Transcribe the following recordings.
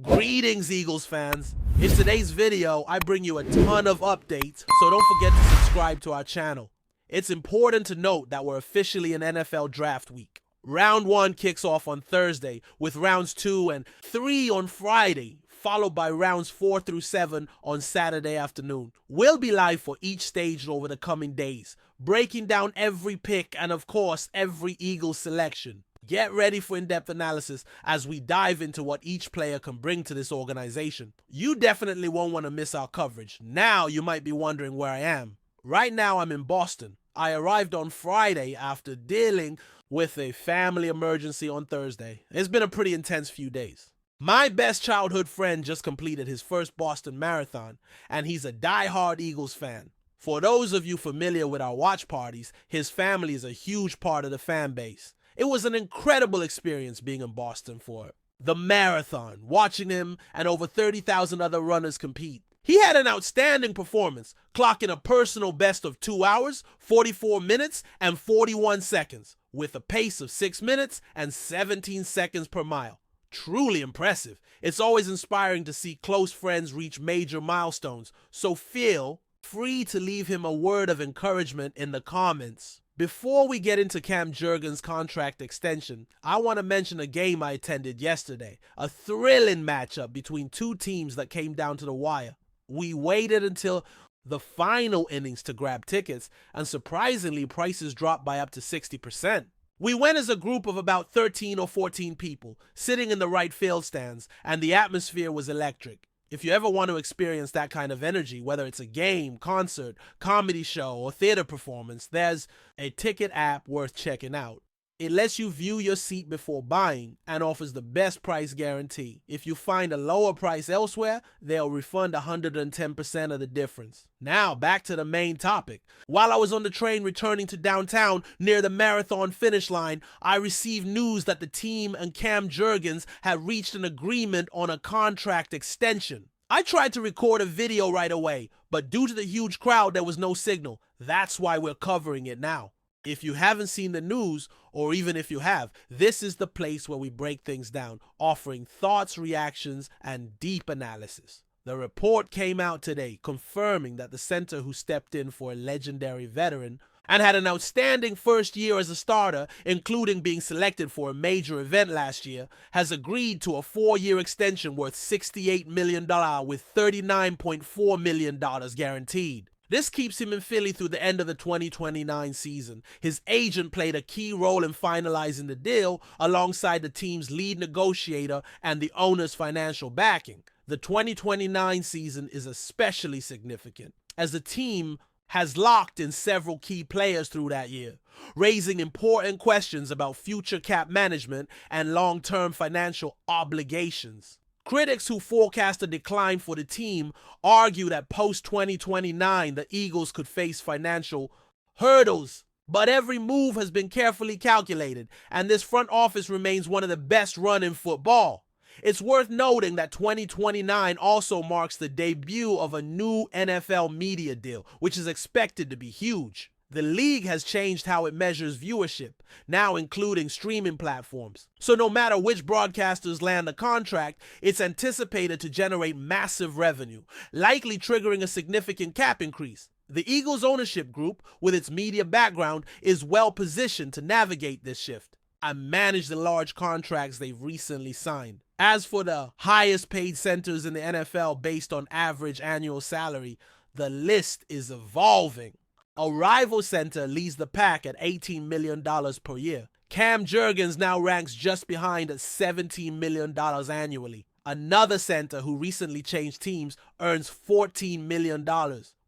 Greetings, Eagles fans. In today's video, I bring you a ton of updates, so don't forget to subscribe to our channel. It's important to note that we're officially in NFL draft week. Round 1 kicks off on Thursday, with rounds 2 and 3 on Friday, followed by rounds 4 through 7 on Saturday afternoon. We'll be live for each stage over the coming days, breaking down every pick and, of course, every Eagles selection. Get ready for in-depth analysis as we dive into what each player can bring to this organization. You definitely won't want to miss our coverage. Now you might be wondering where I am. Right now I'm in Boston. I arrived on Friday after dealing with a family emergency on Thursday. It's been a pretty intense few days. My best childhood friend just completed his first Boston Marathon, and he's a die-hard Eagles fan. For those of you familiar with our watch parties, his family is a huge part of the fan base. It was an incredible experience being in Boston for the marathon, watching him and over 30,000 other runners compete. He had an outstanding performance, clocking a personal best of 2 hours, 44 minutes, and 41 seconds, with a pace of 6 minutes and 17 seconds per mile. Truly impressive. It's always inspiring to see close friends reach major milestones, so feel free to leave him a word of encouragement in the comments. Before we get into Cam Jurgens' contract extension, I want to mention a game I attended yesterday, a thrilling matchup between two teams that came down to the wire. We waited until the final innings to grab tickets, and surprisingly, prices dropped by up to 60%. We went as a group of about 13 or 14 people, sitting in the right field stands, and the atmosphere was electric. If you ever want to experience that kind of energy, whether it's a game, concert, comedy show, or theater performance, there's a ticket app worth checking out. It lets you view your seat before buying and offers the best price guarantee. If you find a lower price elsewhere, they'll refund 110% of the difference. Now, back to the main topic. While I was on the train returning to downtown near the marathon finish line, I received news that the team and Cam Jurgens had reached an agreement on a contract extension. I tried to record a video right away, but due to the huge crowd, there was no signal. That's why we're covering it now. If you haven't seen the news, or even if you have, this is the place where we break things down, offering thoughts, reactions, and deep analysis. The report came out today confirming that the center who stepped in for a legendary veteran and had an outstanding first year as a starter, including being selected for a major event last year, has agreed to a 4-year extension worth $68 million with $39.4 million guaranteed. This keeps him in Philly through the end of the 2029 season. His agent played a key role in finalizing the deal alongside the team's lead negotiator and the owner's financial backing. The 2029 season is especially significant, as the team has locked in several key players through that year, raising important questions about future cap management and long-term financial obligations. Critics who forecast a decline for the team argue that post-2029 the Eagles could face financial hurdles, but every move has been carefully calculated, and this front office remains one of the best run in football. It's worth noting that 2029 also marks the debut of a new NFL media deal, which is expected to be huge. The league has changed how it measures viewership, now including streaming platforms. So no matter which broadcasters land the contract, it's anticipated to generate massive revenue, likely triggering a significant cap increase. The Eagles ownership group, with its media background, is well positioned to navigate this shift and manage the large contracts they've recently signed. As for the highest paid centers in the NFL based on average annual salary, the list is evolving. A rival center leads the pack at $18 million per year. Cam Jurgens now ranks just behind at $17 million annually. Another center who recently changed teams earns $14 million.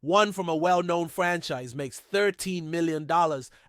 One from a well-known franchise makes $13 million,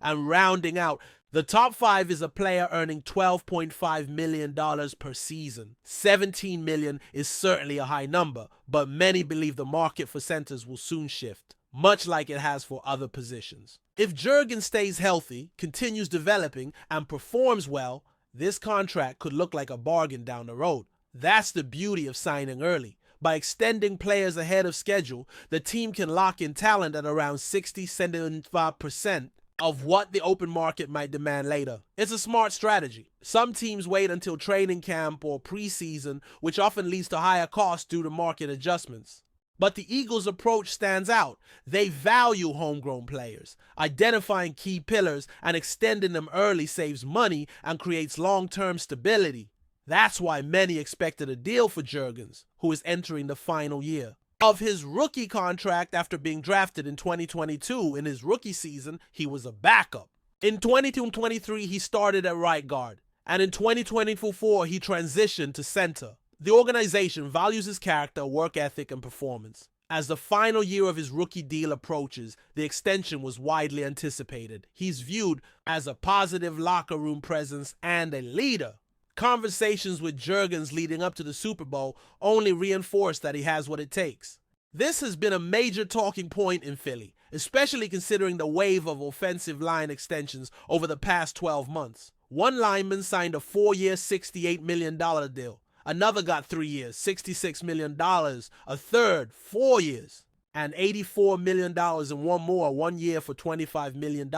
and rounding out, the top 5 is a player earning $12.5 million per season. $17 million is certainly a high number, but many believe the market for centers will soon shift, much like it has for other positions. If Jurgens stays healthy, continues developing, and performs well, this contract could look like a bargain down the road. That's the beauty of signing early. By extending players ahead of schedule, the team can lock in talent at around 60-75% of what the open market might demand later. It's a smart strategy. Some teams wait until training camp or preseason, which often leads to higher costs due to market adjustments. But the Eagles' approach stands out. They value homegrown players. Identifying key pillars and extending them early saves money and creates long-term stability. That's why many expected a deal for Jurgens, who is entering the final year of his rookie contract after being drafted in 2022. In his rookie season, he was a backup. In 22-23, he started at right guard, and in 2024, he transitioned to center. The organization values his character, work ethic, and performance. As the final year of his rookie deal approaches, the extension was widely anticipated. He's viewed as a positive locker room presence and a leader. Conversations with Jurgens leading up to the Super Bowl only reinforce that he has what it takes. This has been a major talking point in Philly, especially considering the wave of offensive line extensions over the past 12 months. One lineman signed a 4-year, $68 million deal. Another got 3 years, $66 million. A third, 4 years. And $84 million, and one more, 1 year for $25 million.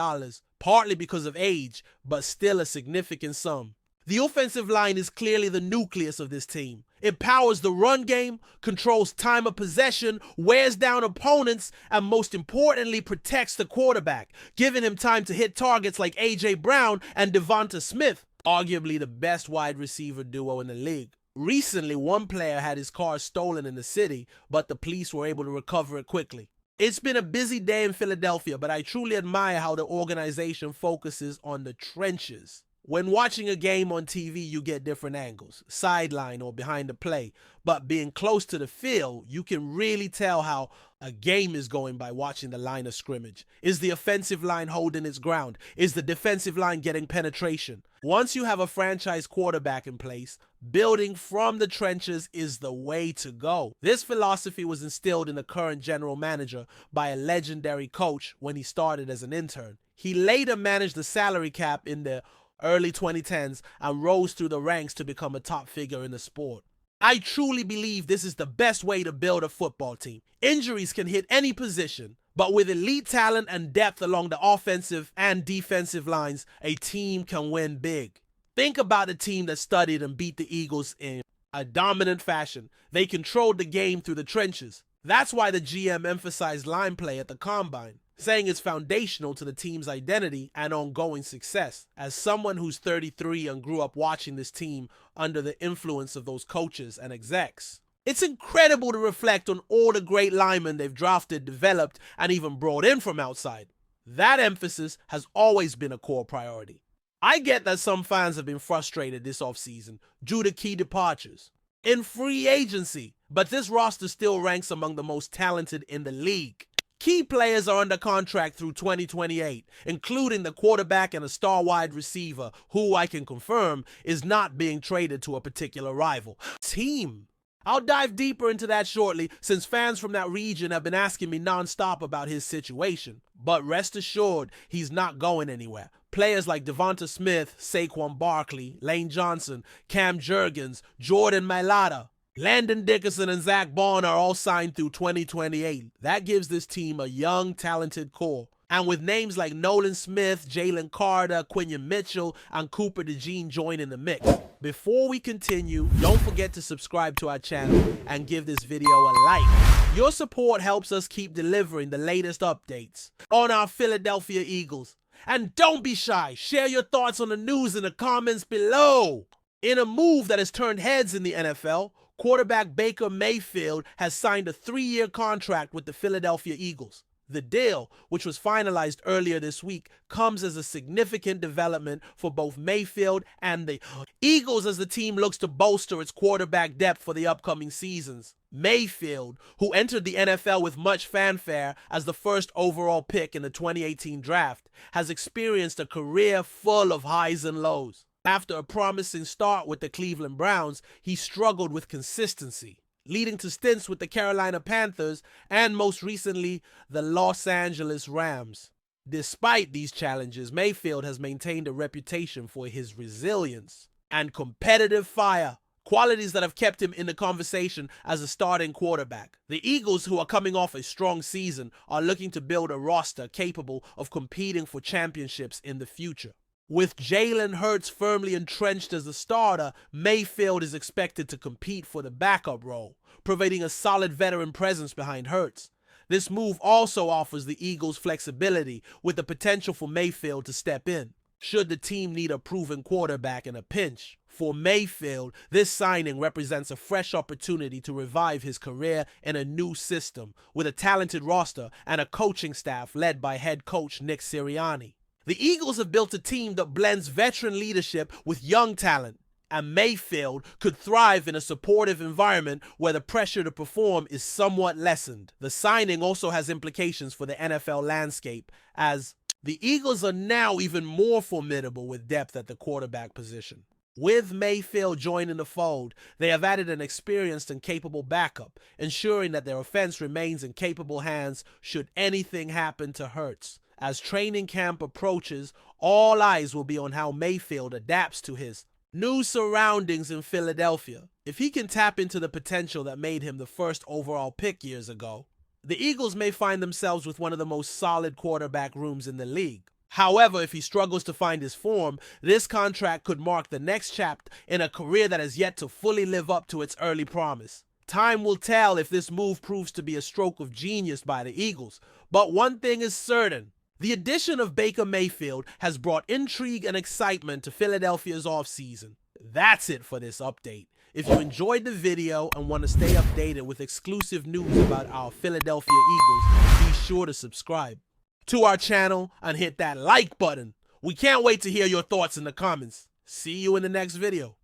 Partly because of age, but still a significant sum. The offensive line is clearly the nucleus of this team. It powers the run game, controls time of possession, wears down opponents, and most importantly protects the quarterback, giving him time to hit targets like A.J. Brown and Devonta Smith, arguably the best wide receiver duo in the league. Recently, one player had his car stolen in the city, but the police were able to recover it quickly. It's been a busy day in Philadelphia, but I truly admire how the organization focuses on the trenches. When watching a game on TV, you get different angles, sideline or behind the play, but being close to the field, you can really tell how a game is going by watching the line of scrimmage. Is the offensive line holding its ground? Is the defensive line getting penetration? Once you have a franchise quarterback in place, building from the trenches is the way to go. This philosophy was instilled in the current general manager by a legendary coach when he started as an intern. He later managed the salary cap in the early 2010s and rose through the ranks to become a top figure in the sport. I truly believe this is the best way to build a football team. Injuries can hit any position, but with elite talent and depth along the offensive and defensive lines, a team can win big. Think about a team that studied and beat the Eagles in a dominant fashion. They controlled the game through the trenches. That's why the GM emphasized line play at the combine, saying it's foundational to the team's identity and ongoing success. As someone who's 33 and grew up watching this team under the influence of those coaches and execs, it's incredible to reflect on all the great linemen they've drafted, developed, and even brought in from outside. That emphasis has always been a core priority. I get that some fans have been frustrated this offseason due to key departures in free agency, but this roster still ranks among the most talented in the league. Key players are under contract through 2028, including the quarterback and a star wide receiver, who I can confirm is not being traded to a particular rival team. I'll dive deeper into that shortly, since fans from that region have been asking me non-stop about his situation. But rest assured, he's not going anywhere. Players like Devonta Smith, Saquon Barkley, Lane Johnson, Cam Jurgens, Jordan Mailata, Landon Dickerson, and Zach Bond are all signed through 2028. That gives this team a young, talented core. And with names like Nolan Smith, Jalen Carter, Quinion Mitchell, and Cooper DeJean joining the mix. Before we continue, don't forget to subscribe to our channel and give this video a like. Your support helps us keep delivering the latest updates on our Philadelphia Eagles. And don't be shy, share your thoughts on the news in the comments below. In a move that has turned heads in the NFL, quarterback Baker Mayfield has signed a 3-year contract with the Philadelphia Eagles. The deal, which was finalized earlier this week, comes as a significant development for both Mayfield and the Eagles as the team looks to bolster its quarterback depth for the upcoming seasons. Mayfield, who entered the NFL with much fanfare as the first overall pick in the 2018 draft, has experienced a career full of highs and lows. After a promising start with the Cleveland Browns, he struggled with consistency, leading to stints with the Carolina Panthers and most recently the Los Angeles Rams. Despite these challenges, Mayfield has maintained a reputation for his resilience and competitive fire, qualities that have kept him in the conversation as a starting quarterback. The Eagles, who are coming off a strong season, are looking to build a roster capable of competing for championships in the future. With Jalen Hurts firmly entrenched as the starter, Mayfield is expected to compete for the backup role, providing a solid veteran presence behind Hurts. This move also offers the Eagles flexibility, with the potential for Mayfield to step in, should the team need a proven quarterback in a pinch. For Mayfield, this signing represents a fresh opportunity to revive his career in a new system, with a talented roster and a coaching staff led by head coach Nick Sirianni. The Eagles have built a team that blends veteran leadership with young talent, and Mayfield could thrive in a supportive environment where the pressure to perform is somewhat lessened. The signing also has implications for the NFL landscape, as the Eagles are now even more formidable with depth at the quarterback position. With Mayfield joining the fold, they have added an experienced and capable backup, ensuring that their offense remains in capable hands should anything happen to Hurts. As training camp approaches, all eyes will be on how Mayfield adapts to his new surroundings in Philadelphia. If he can tap into the potential that made him the first overall pick years ago, the Eagles may find themselves with one of the most solid quarterback rooms in the league. However, if he struggles to find his form, this contract could mark the next chapter in a career that has yet to fully live up to its early promise. Time will tell if this move proves to be a stroke of genius by the Eagles, but one thing is certain. The addition of Baker Mayfield has brought intrigue and excitement to Philadelphia's offseason. That's it for this update. If you enjoyed the video and want to stay updated with exclusive news about our Philadelphia Eagles, be sure to subscribe to our channel and hit that like button. We can't wait to hear your thoughts in the comments. See you in the next video.